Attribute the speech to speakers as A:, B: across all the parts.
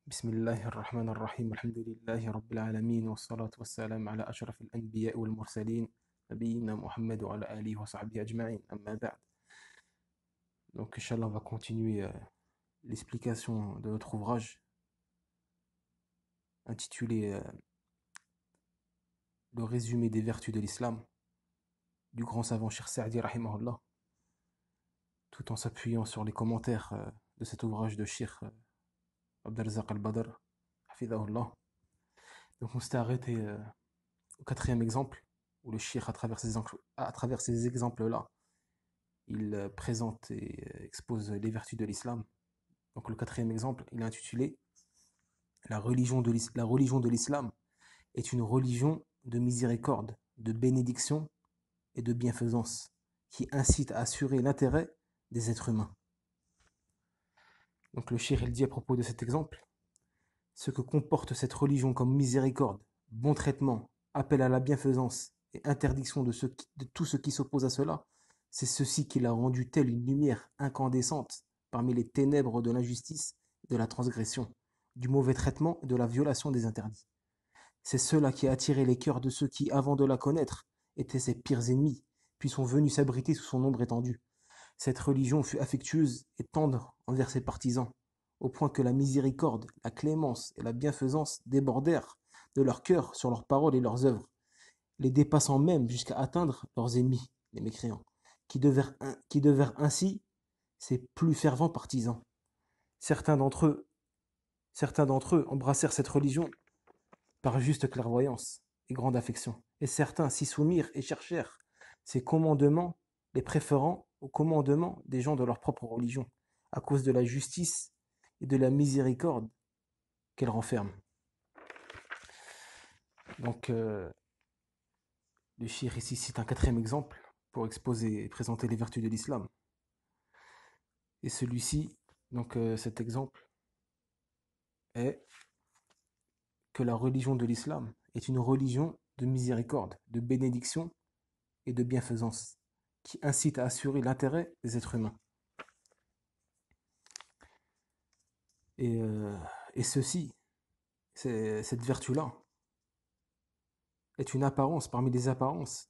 A: بسم الله الرحمن الرحيم الحمد لله رب العالمين والصلاة والسلام على أشرف الأنبياء والمرسلين نبينا محمد وعلى آله وصحبه أجمعين أما بعد. Donc Inch'Allah on va continuer l'explication de notre ouvrage intitulé Le résumé des vertus de l'islam du grand savant Cheikh Saadi rahimahullah, tout en s'appuyant sur les commentaires de cet ouvrage de Cheikh Abdelrazak al-Badr hafidahullah. Donc on s'était arrêté au quatrième exemple où le Cheikh à travers ces exemples-là il présente et expose les vertus de l'islam. Donc le quatrième exemple, il est intitulé la religion de l'islam est une religion de miséricorde, de bénédiction et de bienfaisance qui incite à assurer l'intérêt des êtres humains. Donc le cheikh il dit à propos de cet exemple, ce que comporte cette religion comme miséricorde, bon traitement, appel à la bienfaisance et interdiction de tout ce qui s'oppose à cela, c'est ceci qui l'a rendu telle une lumière incandescente parmi les ténèbres de l'injustice, de la transgression, du mauvais traitement et de la violation des interdits. C'est cela qui a attiré les cœurs de ceux qui, avant de la connaître, étaient ses pires ennemis, puis sont venus s'abriter sous son ombre étendue. Cette religion fut affectueuse et tendre envers ses partisans, au point que la miséricorde, la clémence et la bienfaisance débordèrent de leur cœur sur leurs paroles et leurs œuvres, les dépassant même jusqu'à atteindre leurs ennemis, les mécréants, qui devinrent ainsi ses plus fervents partisans. Certains d'entre eux, embrassèrent cette religion par juste clairvoyance et grande affection, et certains s'y soumirent et cherchèrent ses commandements, les préférant aux commandements des gens de leur propre religion, à cause de la justice et de la miséricorde qu'elle renferme. Donc, le cheikh ici cite un quatrième exemple pour exposer et présenter les vertus de l'islam. Et celui-ci, donc cet exemple, est que la religion de l'islam est une religion de miséricorde, de bénédiction et de bienfaisance, qui incite à assurer l'intérêt des êtres humains. Et, euh, et ceci, cette vertu-là, est une apparence parmi les apparences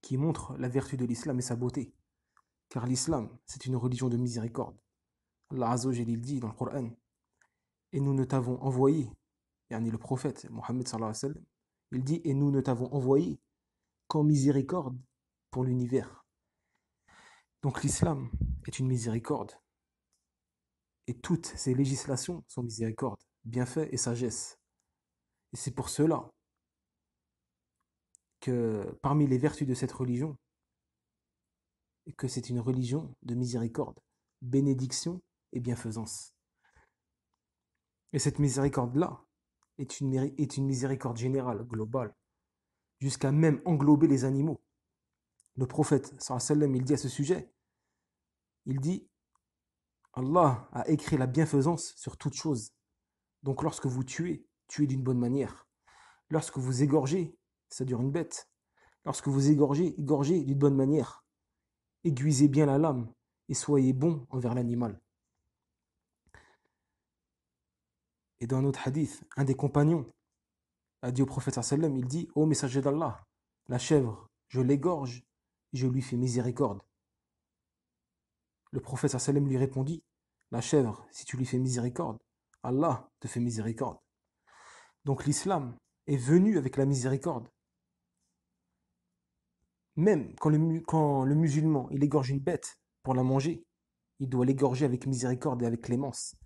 A: qui montrent la vertu de l'islam et sa beauté. Car l'islam, c'est une religion de miséricorde. Allah Azza wa Jalla il dit dans le Coran, et nous ne t'avons envoyé, yani le prophète Mohammed sallallahu alayhi wa sallam, il dit, et nous ne t'avons envoyé qu'en miséricorde pour l'univers. Donc l'islam est une miséricorde. Et toutes ces législations sont miséricorde, bienfait et sagesse. Et c'est pour cela que parmi les vertus de cette religion, que c'est une religion de miséricorde, bénédiction et bienfaisance. Et cette miséricorde-là est une miséricorde générale, globale, jusqu'à même englober les animaux. Le prophète, sallallahu alayhi wa sallam, il dit à ce sujet, il dit, Allah a écrit la bienfaisance sur toute chose. Donc lorsque vous tuez, tuez d'une bonne manière. Lorsque vous égorgez, c'est-à-dire une bête, lorsque vous égorgez d'une bonne manière. Aiguisez bien la lame et soyez bon envers l'animal. Et dans un autre hadith, un des compagnons a dit au prophète sallam, il dit, ô messager d'Allah, la chèvre, je l'égorge et je lui fais miséricorde. Le prophète sallam lui répondit, la chèvre, si tu lui fais miséricorde, Allah te fait miséricorde. Donc l'islam est venu avec la miséricorde. Même quand le musulman il égorge une bête pour la manger, il doit l'égorger avec miséricorde et avec clémence.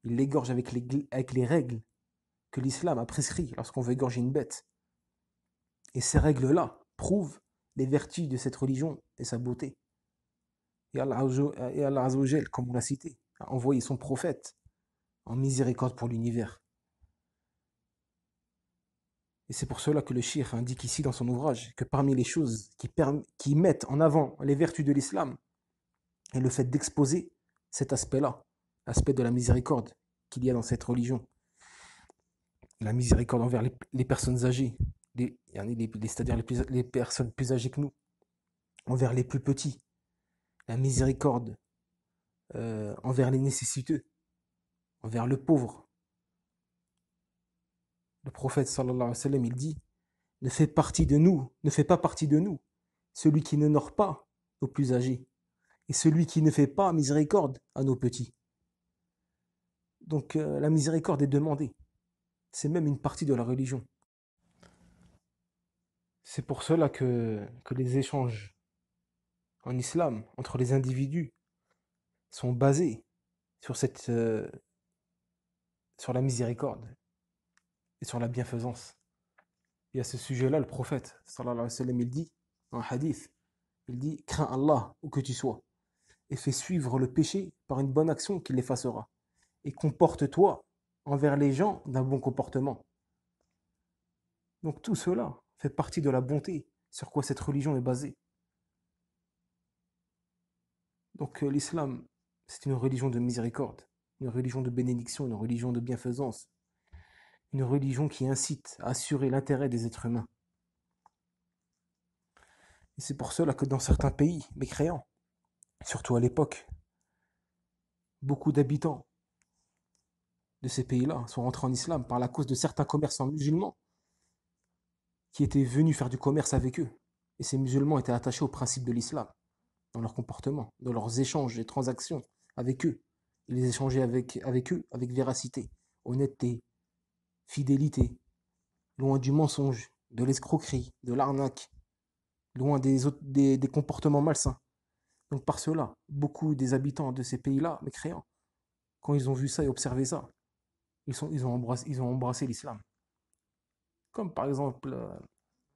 A: Il l'égorge avec les règles que l'islam a prescrites lorsqu'on veut égorger une bête. Et ces règles-là prouvent les vertus de cette religion et sa beauté. Et Allah Azza wa Jal, comme on l'a cité, a envoyé son prophète en miséricorde pour l'univers. Et c'est pour cela que le cheikh indique ici dans son ouvrage que parmi les choses qui mettent en avant les vertus de l'islam est le fait d'exposer cet aspect-là, l'aspect de la miséricorde qu'il y a dans cette religion. La miséricorde envers les personnes âgées, c'est-à-dire les personnes plus âgées que nous, envers les plus petits, la miséricorde envers les nécessiteux, envers le pauvre, Le prophète sallallahu alayhi wa sallam, il dit, ne fait pas partie de nous, celui qui n'honore pas nos plus âgés, et celui qui ne fait pas miséricorde à nos petits. Donc la miséricorde est demandée. C'est même une partie de la religion. C'est pour cela que les échanges en islam entre les individus sont basés sur sur la miséricorde et sur la bienfaisance. Et à ce sujet-là, le prophète, sallallahu alayhi wa sallam, il dit, dans un hadith, il dit, crains Allah où que tu sois, et fais suivre le péché par une bonne action qui l'effacera. Et comporte-toi envers les gens d'un bon comportement. Donc tout cela fait partie de la bonté sur quoi cette religion est basée. Donc l'islam, c'est une religion de miséricorde, une religion de bénédiction, une religion de bienfaisance, une religion qui incite à assurer l'intérêt des êtres humains. Et c'est pour cela que dans certains pays mécréants, surtout à l'époque, beaucoup d'habitants de ces pays-là sont rentrés en islam par la cause de certains commerçants musulmans qui étaient venus faire du commerce avec eux. Et ces musulmans étaient attachés aux principes de l'islam, dans leur comportement, dans leurs échanges et transactions avec eux. Ils les échangeaient avec eux avec véracité, honnêteté, fidélité, loin du mensonge, de l'escroquerie, de l'arnaque, loin des comportements malsains. Donc par cela, beaucoup des habitants de ces pays-là, mécréants, quand ils ont vu ça et observé ça, ils ont embrassé l'islam. Comme par exemple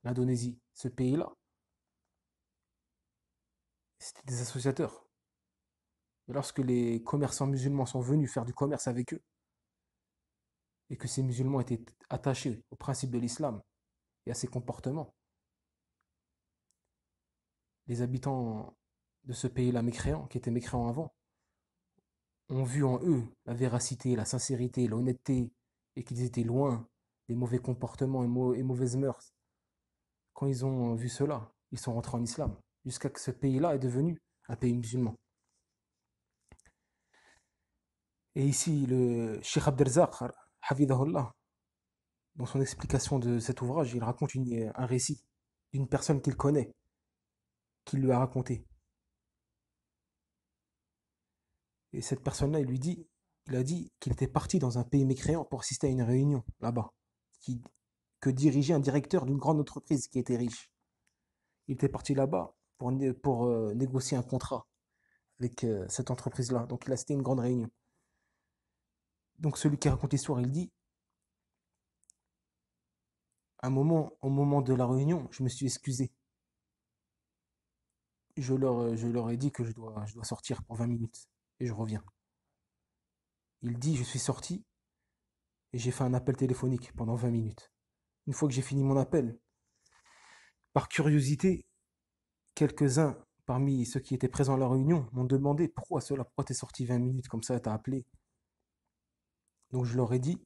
A: l'Indonésie, ce pays-là, c'était des associateurs. Et lorsque les commerçants musulmans sont venus faire du commerce avec eux, et que ces musulmans étaient attachés aux principes de l'islam et à ses comportements, les habitants de ce pays-là mécréants, qui étaient mécréants avant, ont vu en eux la véracité, la sincérité, l'honnêteté, et qu'ils étaient loin des mauvais comportements et mauvaises mœurs. Quand ils ont vu cela, ils sont rentrés en islam, jusqu'à que ce pays-là est devenu un pays musulman. Et ici, le Cheikh Abdelzaq, Hafidahullah, dans son explication de cet ouvrage, il raconte un récit d'une personne qu'il connaît, qui lui a raconté. Et cette personne-là, il a dit qu'il était parti dans un pays mécréant pour assister à une réunion là-bas, que dirigeait un directeur d'une grande entreprise qui était riche. Il était parti là-bas pour négocier un contrat avec cette entreprise-là. Donc il a assisté à une grande réunion. Donc celui qui raconte l'histoire, il dit, au moment de la réunion, je me suis excusé. Je leur ai dit que je dois sortir pour 20 minutes et je reviens. Il dit, je suis sorti et j'ai fait un appel téléphonique pendant 20 minutes. Une fois que j'ai fini mon appel, par curiosité, quelques-uns parmi ceux qui étaient présents à la réunion m'ont demandé pourquoi cela, pourquoi t'es sorti 20 minutes comme ça, t'as appelé. Donc je leur ai dit,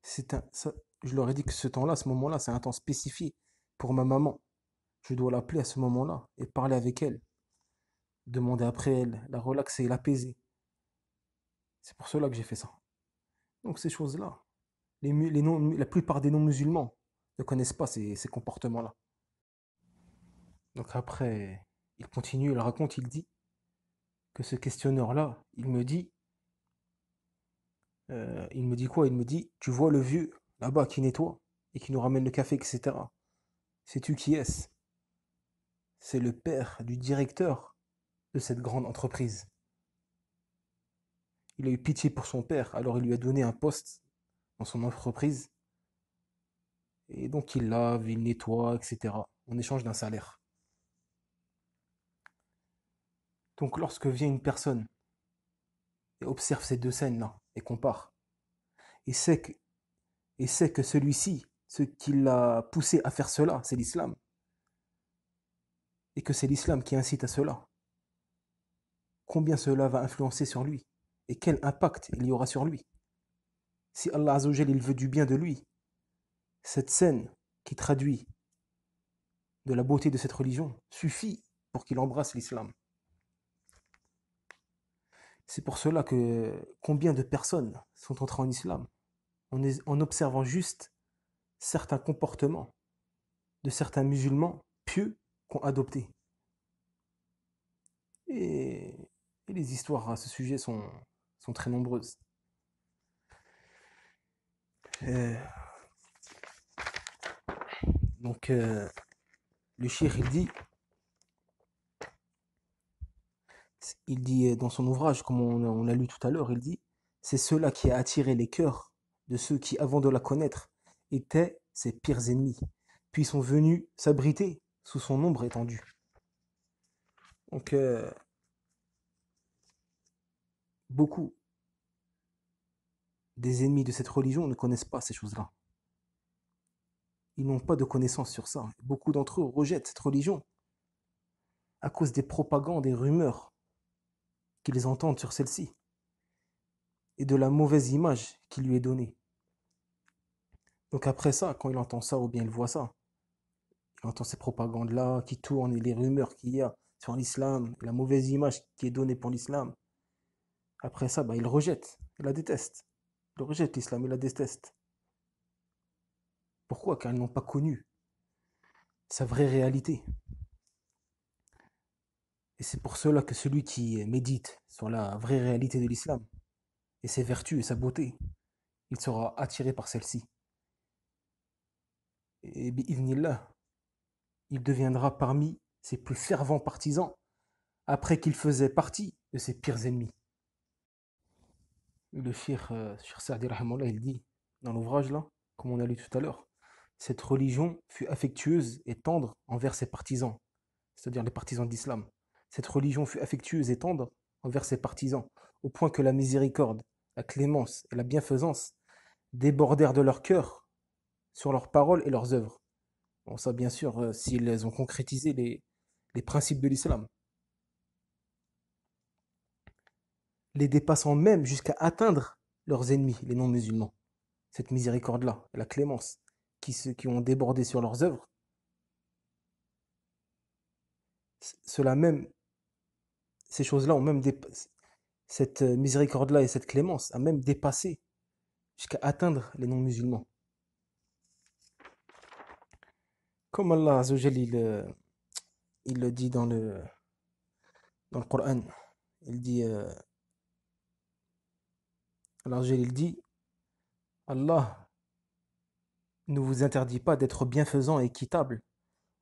A: je leur ai dit que ce temps-là, ce moment-là, c'est un temps spécifié pour ma maman. Je dois l'appeler à ce moment-là et parler avec elle, demander après elle, la relaxer, l'apaiser. C'est pour cela que j'ai fait ça. Donc ces choses-là, la plupart des non-musulmans ne connaissent pas ces comportements-là. Donc après, il continue, il raconte, il dit que ce questionneur-là, il me dit quoi? Il me dit, tu vois le vieux là-bas qui nettoie et qui nous ramène le café, etc. Sais-tu qui est-ce? C'est le père du directeur de cette grande entreprise. Il a eu pitié pour son père, alors il lui a donné un poste dans son entreprise. Et donc il lave, il nettoie, etc. en échange d'un salaire. Donc lorsque vient une personne et observe ces deux scènes-là et compare, et sait que, et sait que celui-ci, ce qui l'a poussé à faire cela, c'est l'islam, et que c'est l'islam qui incite à cela, combien cela va influencer sur lui et quel impact il y aura sur lui. Si Allah Azzawajal il veut du bien de lui, cette scène qui traduit de la beauté de cette religion suffit pour qu'il embrasse l'islam. C'est pour cela que combien de personnes sont entrées en islam en observant juste certains comportements de certains musulmans pieux qu'ont adoptés. Et, et les histoires à ce sujet sont très nombreuses. Euh, donc, le cheikh, il dit dans son ouvrage, comme on l'a lu tout à l'heure, il dit, c'est cela qui a attiré les cœurs de ceux qui, avant de la connaître, étaient ses pires ennemis, puis sont venus s'abriter sous son ombre étendue. Donc, beaucoup des ennemis de cette religion ne connaissent pas ces choses-là. Ils n'ont pas de connaissances sur ça. Beaucoup d'entre eux rejettent cette religion à cause des propagandes et rumeurs qu'ils entendent sur celle-ci et de la mauvaise image qui lui est donnée. Donc après ça, quand il entend ça ou bien il voit ça, il entend ces propagandes-là qui tournent et les rumeurs qu'il y a sur l'islam, la mauvaise image qui est donnée pour l'islam, après ça, il rejette, il la déteste. Il rejette l'islam, il la déteste. Pourquoi? Car ils n'ont pas connu sa vraie réalité. Et c'est pour cela que celui qui médite sur la vraie réalité de l'islam et ses vertus et sa beauté, il sera attiré par celle-ci. Et bi'idhnillah, il deviendra parmi ses plus fervents partisans après qu'il faisait partie de ses pires ennemis. Le Cheikh Saadi Rahimahullah, il dit dans l'ouvrage là, comme on a lu tout à l'heure, cette religion fut affectueuse et tendre envers ses partisans, c'est-à-dire les partisans de l'islam. Cette religion fut affectueuse et tendre envers ses partisans, au point que la miséricorde, la clémence et la bienfaisance débordèrent de leur cœur sur leurs paroles et leurs œuvres. Bon, ça, bien sûr, s'ils ont concrétisé les principes de l'islam, les dépassant même jusqu'à atteindre leurs ennemis, les non-musulmans. Cette miséricorde-là, la clémence, qui ont débordé sur leurs œuvres, cela même, ces choses-là ont même dépassé, cette miséricorde-là et cette clémence a même dépassé jusqu'à atteindre les non-musulmans. Comme Allah Azzawajal, il le dit dans le Coran, il dit, Allah Azzawajal, il dit, Allah ne vous interdit pas d'être bienfaisant et équitable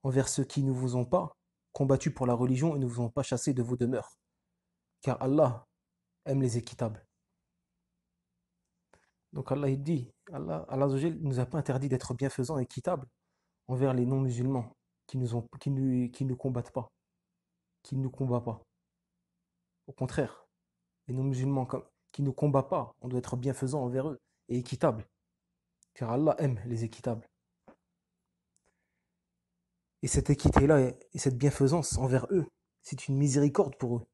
A: envers ceux qui ne vous ont pas combattu pour la religion et ne vous ont pas chassé de vos demeures. Car Allah aime les équitables. Donc Allah il dit, Allah ne nous a pas interdit d'être bienfaisant et équitable envers les non-musulmans qui ne combattent pas, qui ne nous combattent pas. Au contraire, les non-musulmans qui ne combattent pas, on doit être bienfaisant envers eux et équitable. Car Allah aime les équitables. Et cette équité-là et cette bienfaisance envers eux, c'est une miséricorde pour eux.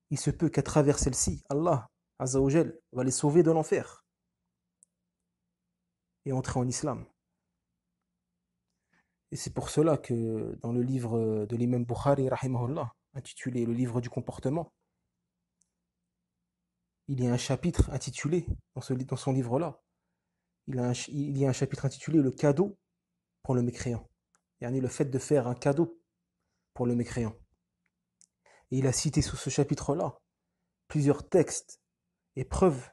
A: Il se peut qu'à travers celle-ci, Allah Azzawajal va les sauver de l'enfer et entrer en islam. Et c'est pour cela que dans le livre de l'imam Bukhari, rahimahullah, intitulé Le livre du comportement, il y a un chapitre intitulé, dans son livre-là, il y a un chapitre intitulé Le cadeau pour le mécréant. Yani le fait de faire un cadeau pour le mécréant. Et il a cité sous ce chapitre-là plusieurs textes et preuves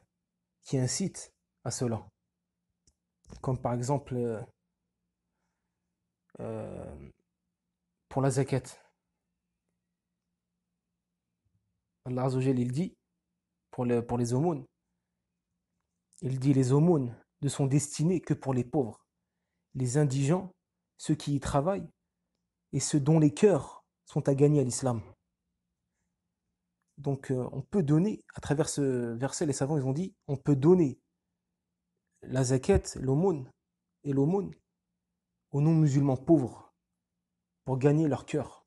A: qui incitent à cela. Comme par exemple pour la zakat. Allah Azzawajal, il dit pour les aumônes, il dit les aumônes ne sont destinées que pour les pauvres, les indigents, ceux qui y travaillent et ceux dont les cœurs sont à gagner à l'islam. Donc on peut donner, à travers ce verset, les savants ils ont dit, on peut donner la zakat, l'aumône et l'aumône aux non-musulmans pauvres pour gagner leur cœur.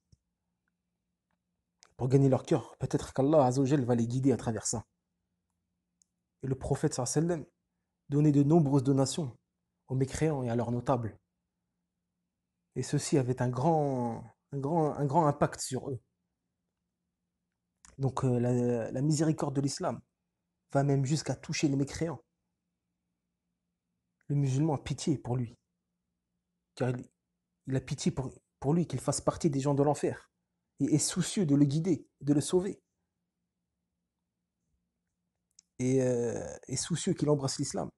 A: Pour gagner leur cœur, peut-être qu'Allah Azzawajal va les guider à travers ça. Et le prophète sallam donnait de nombreuses donations aux mécréants et à leurs notables. Et ceci avait un grand impact sur eux. Donc la miséricorde de l'islam va même jusqu'à toucher les mécréants. Le musulman a pitié pour lui, car il a pitié pour lui qu'il fasse partie des gens de l'enfer, et est soucieux de le guider, de le sauver, et est soucieux qu'il embrasse l'islam.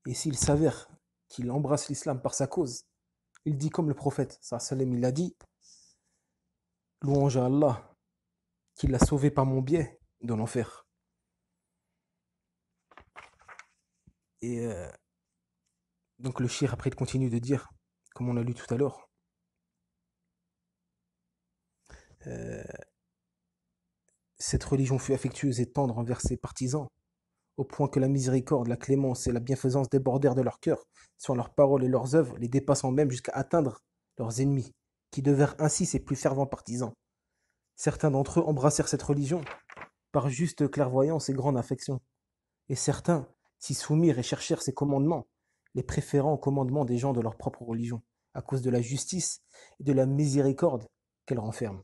A: Et s'il s'avère qu'il embrasse l'islam par sa cause, il dit comme le prophète, sallam, il a dit, louange à Allah, qui l'a sauvé par mon biais de l'enfer. Et donc le shir après il continue de dire, comme on l'a lu tout à l'heure, euh, cette religion fut affectueuse et tendre envers ses partisans, au point que la miséricorde, la clémence et la bienfaisance débordèrent de leur cœur sur leurs paroles et leurs œuvres, les dépassant même jusqu'à atteindre leurs ennemis, qui devinrent ainsi ses plus fervents partisans. Certains d'entre eux embrassèrent cette religion par juste clairvoyance et grande affection, et certains s'y soumirent et cherchèrent ses commandements, les préférant aux commandements des gens de leur propre religion, à cause de la justice et de la miséricorde qu'elle renferme.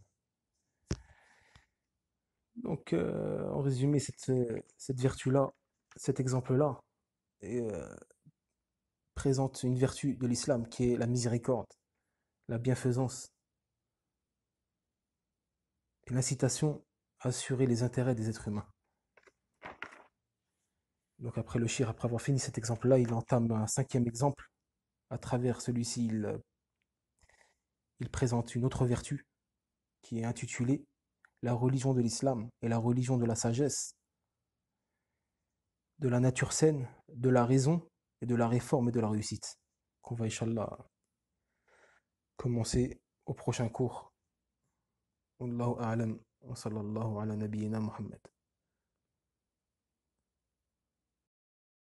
A: Donc, en résumé, cette vertu-là, cet exemple-là, présente une vertu de l'islam qui est la miséricorde, la bienfaisance et l'incitation à assurer les intérêts des êtres humains. Donc après le shir, après avoir fini cet exemple-là, il entame un cinquième exemple. À travers celui-ci, il présente une autre vertu qui est intitulée la religion de l'islam et la religion de la sagesse, de la nature saine, de la raison et de la réforme et de la réussite. Qu'on va, Inch'Allah, commencer au prochain cours. Wallahu a'lam wa sallallahu ala nabiyyina Muhammad.